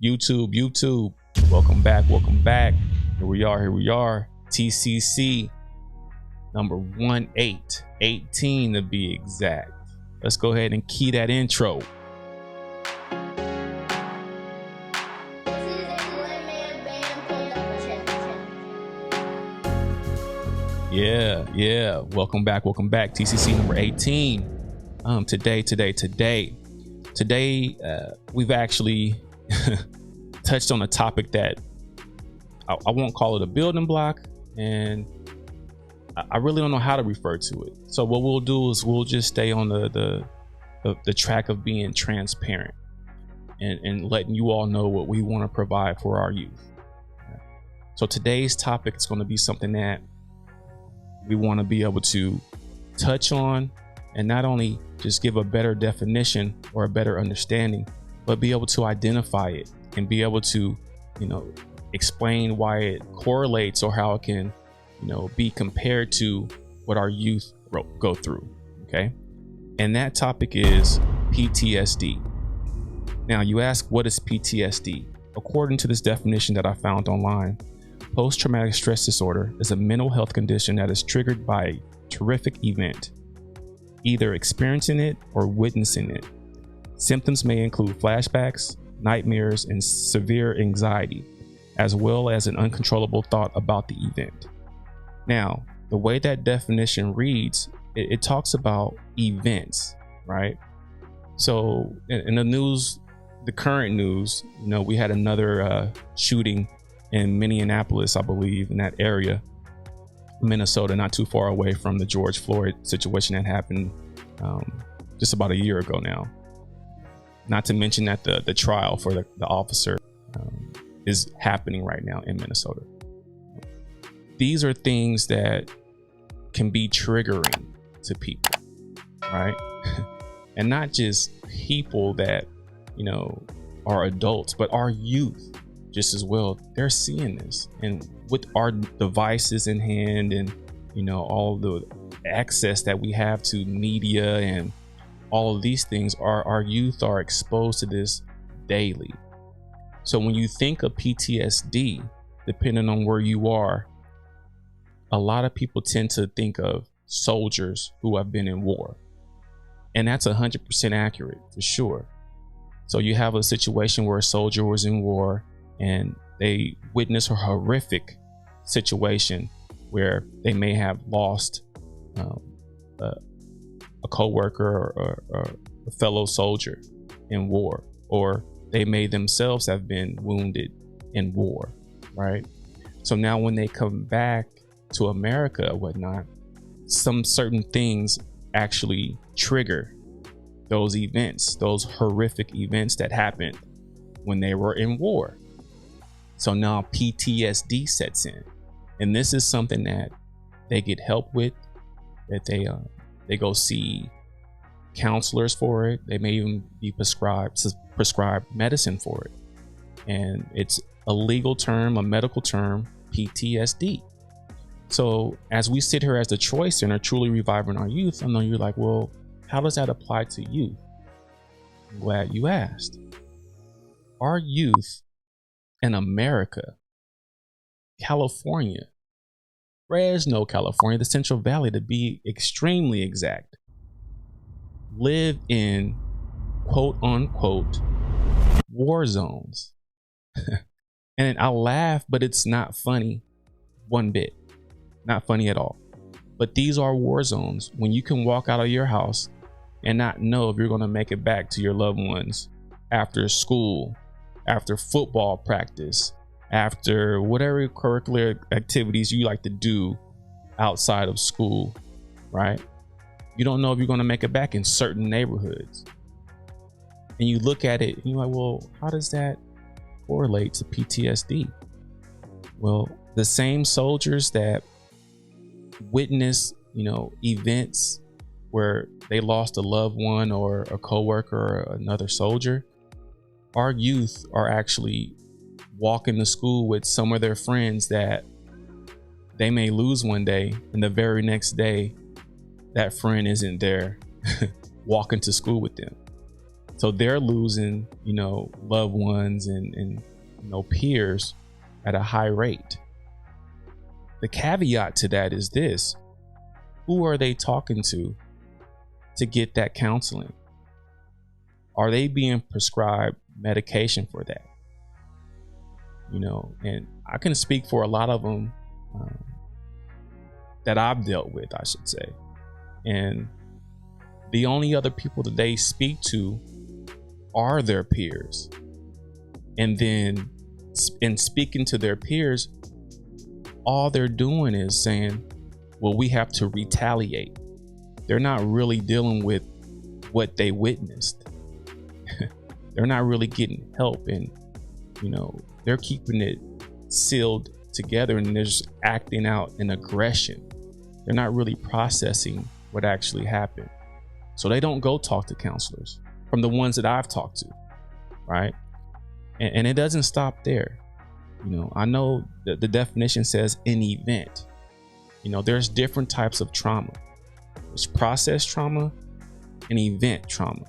YouTube, welcome back. Here we are, TCC number 18 to be exact. Let's go ahead and key that intro. Yeah. Welcome back. TCC number 18. Today, we've actually touched on a topic that I won't call it a building block, and I really don't know how to refer to it. So what we'll do is we'll just stay on the track of being transparent and letting you all know what we want to provide for our youth. So today's topic is going to be something that we want to be able to touch on, and not only just give a better definition or a better understanding, but be able to identify it and be able to, explain why it correlates or how it can, be compared to what our youth go through. Okay. And that topic is PTSD. Now you ask, what is PTSD? According to this definition that I found online, post-traumatic stress disorder is a mental health condition that is triggered by a terrific event, either experiencing it or witnessing it. Symptoms may include flashbacks, nightmares, and severe anxiety, as well as an uncontrollable thought about the event. Now, the way that definition reads, it talks about events, right? So in the news, the current news, we had another shooting in Minneapolis, I believe, in that area, Minnesota, not too far away from the George Floyd situation that happened just about a year ago now. Not to mention that the trial for the officer is happening right now in Minnesota. These are things that can be triggering to people, right? And not just people that, are adults, but our youth just as well. They're seeing this, and with our devices in hand and, all the access that we have to media and all of these things, our youth are exposed to this daily. So when you think of PTSD, depending on where you are, a lot of people tend to think of soldiers who have been in war. And that's 100% accurate for sure. So you have a situation where a soldier was in war and they witness a horrific situation where they may have lost a co-worker or a fellow soldier in war, or they may themselves have been wounded in war, right? So now when they come back to America or whatnot, some certain things actually trigger those events, those horrific events that happened when they were in war. So now PTSD sets in, and this is something that they get help with, that they go see counselors for it. They may even be prescribed medicine for it. And it's a legal term, a medical term, PTSD. So as we sit here as the Choice Center, truly reviving our youth, I know you're like, well, how does that apply to youth? I'm glad you asked. Our youth in America, California, Fresno, California, the Central Valley to be extremely exact, live in quote unquote war zones. And I'll laugh, but it's not funny one bit. Not funny at all. But these are war zones when you can walk out of your house and not know if you're going to make it back to your loved ones after school, after football practice, after whatever curricular activities you like to do outside of school, right? You don't know if you're going to make it back in certain neighborhoods. And you look at it and you're like, well, how does that correlate to PTSD? Well, the same soldiers that witness, events where they lost a loved one or a coworker or another soldier, our youth are actually walking to school with some of their friends that they may lose one day, and the very next day that friend isn't there walking to school with them. So they're losing, loved ones and peers at a high rate. The caveat to that is this: who are they talking to get that counseling? Are they being prescribed medication for that? And I can speak for a lot of them that I've dealt with, I should say. And the only other people that they speak to are their peers. And then in speaking to their peers, all they're doing is saying, well, we have to retaliate. They're not really dealing with what they witnessed. They're not really getting help, and they're keeping it sealed together, and they're just acting out an aggression. They're not really processing what actually happened. So they don't go talk to counselors, from the ones that I've talked to, right? And it doesn't stop there. I know that the definition says an event. There's different types of trauma. There's process trauma and event trauma.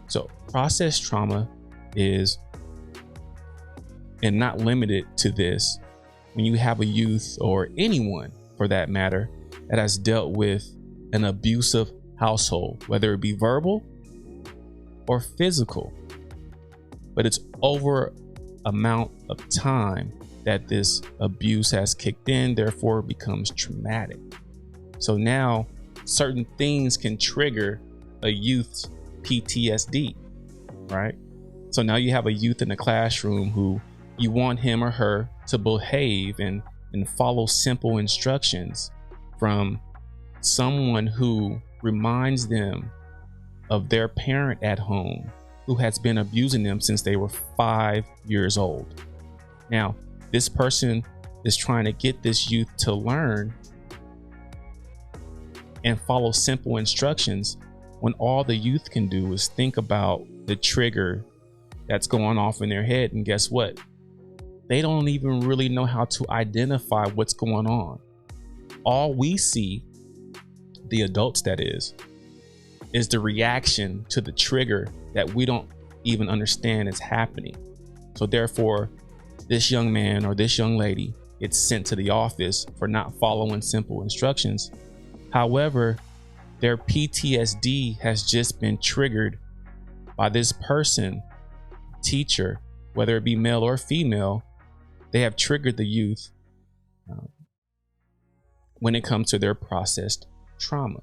So process trauma is, and not limited to this, when you have a youth or anyone for that matter that has dealt with an abusive household, whether it be verbal or physical, but it's over amount of time that this abuse has kicked in, therefore it becomes traumatic. So now certain things can trigger a youth's PTSD, right? So now you have a youth in the classroom who you want him or her to behave and follow simple instructions from someone who reminds them of their parent at home who has been abusing them since they were 5 years old. Now, this person is trying to get this youth to learn and follow simple instructions when all the youth can do is think about the trigger that's going off in their head. And guess what? They don't even really know how to identify what's going on. All we see, the adults that is the reaction to the trigger that we don't even understand is happening. So therefore, this young man or this young lady gets sent to the office for not following simple instructions. However, their PTSD has just been triggered by this person, teacher, whether it be male or female. They have triggered the youth when it comes to their processed trauma,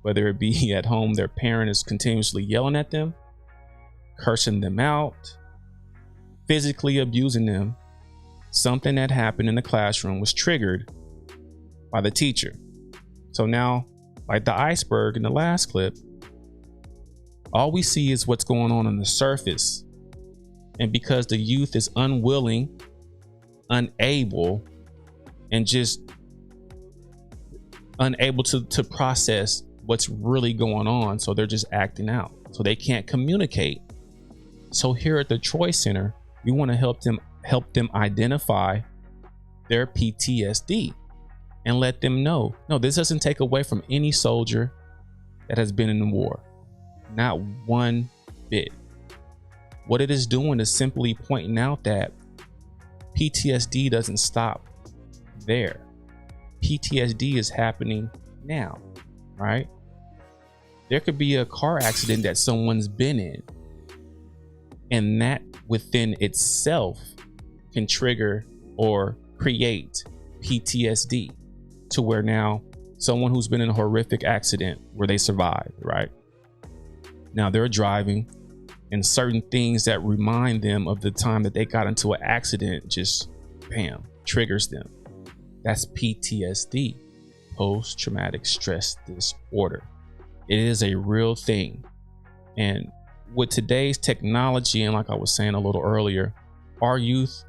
whether it be at home, their parent is continuously yelling at them, cursing them out, physically abusing them. Something that happened in the classroom was triggered by the teacher. So now, like the iceberg in the last clip, all we see is what's going on the surface. And because the youth is unwilling, unable, and just unable to process what's really going on, so they're just acting out. So they can't communicate. So here at the Troy Center, we want to help them identify their PTSD and let them know, no, this doesn't take away from any soldier that has been in the war. Not one bit. What it is doing is simply pointing out that PTSD doesn't stop there. PTSD is happening now, right? There could be a car accident that someone's been in, and that within itself can trigger or create PTSD to where now someone who's been in a horrific accident where they survived, right? Now they're driving, and certain things that remind them of the time that they got into an accident just bam, triggers them. That's PTSD, post-traumatic stress disorder. It is a real thing. And with today's technology, and like I was saying a little earlier, our youth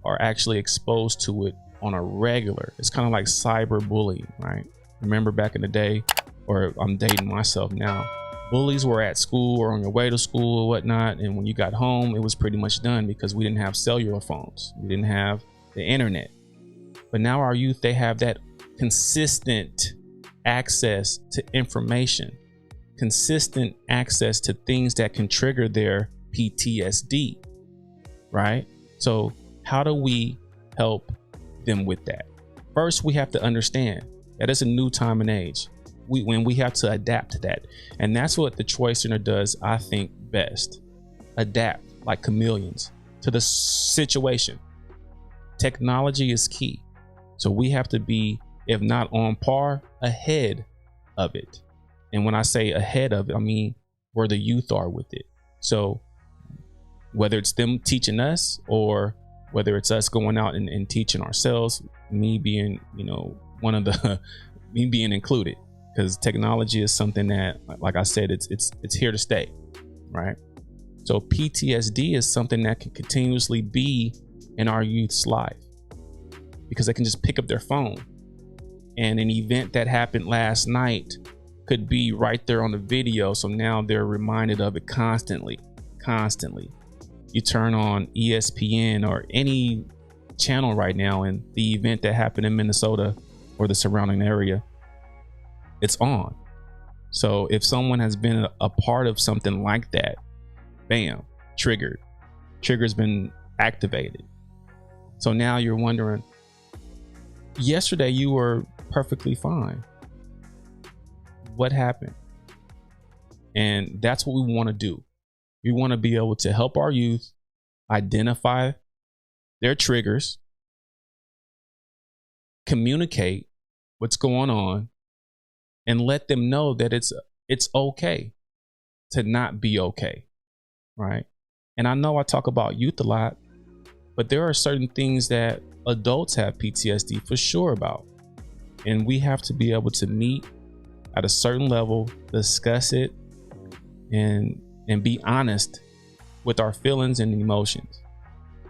are actually exposed to it on a regular. It's kind of like cyberbullying, right? Remember back in the day, or I'm dating myself now, bullies were at school or on your way to school or whatnot, and when you got home, it was pretty much done because we didn't have cellular phones. We didn't have the internet. But now our youth, they have that consistent access to information. consistent access to things that can trigger their PTSD, right? So how do we help them with that? First, we have to understand that it's a new time and age. We have to adapt to that. And that's what the Troy Center does, I think, best. Adapt like chameleons to the situation. Technology is key. So we have to be, if not on par, ahead of it. And when I say ahead of it, I mean where the youth are with it. So whether it's them teaching us or whether it's us going out and teaching ourselves, me being, one of the, me being included, because technology is something that, like I said, it's here to stay, right? So PTSD is something that can continuously be in our youth's life because they can just pick up their phone and an event that happened last night could be right there on the video. So now they're reminded of it constantly. You turn on ESPN or any channel right now, and the event that happened in Minnesota or the surrounding area, it's on. So if someone has been a part of something like that, bam, trigger's been activated. So now you're wondering, yesterday you were perfectly fine. What happened? And that's what we want to do. We want to be able to help our youth identify their triggers, communicate what's going on, and let them know that it's okay to not be okay, right? And I know I talk about youth a lot, but there are certain things that adults have PTSD for sure about. And we have to be able to meet at a certain level, discuss it, and be honest with our feelings and emotions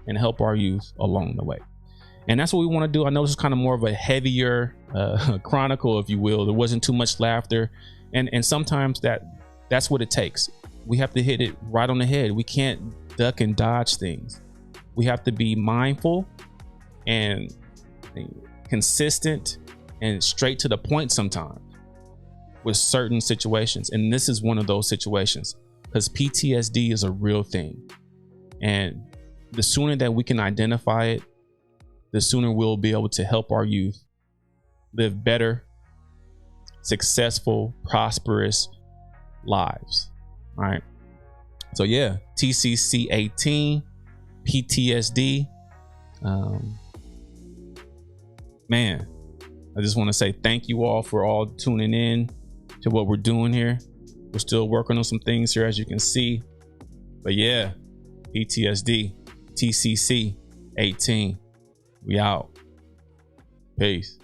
and help our youth along the way. And that's what we want to do. I know this is kind of more of a heavier chronicle, if you will. There wasn't too much laughter. And sometimes that's what it takes. We have to hit it right on the head. We can't duck and dodge things. We have to be mindful and consistent and straight to the point sometimes with certain situations. And this is one of those situations, because PTSD is a real thing. And the sooner that we can identify it, the sooner we'll be able to help our youth live better, successful, prosperous lives. All right. So yeah, TCC 18, PTSD. Man, I just want to say thank you all for all tuning in to what we're doing here. We're still working on some things here, as you can see. But yeah, PTSD, TCC 18. We out. Peace.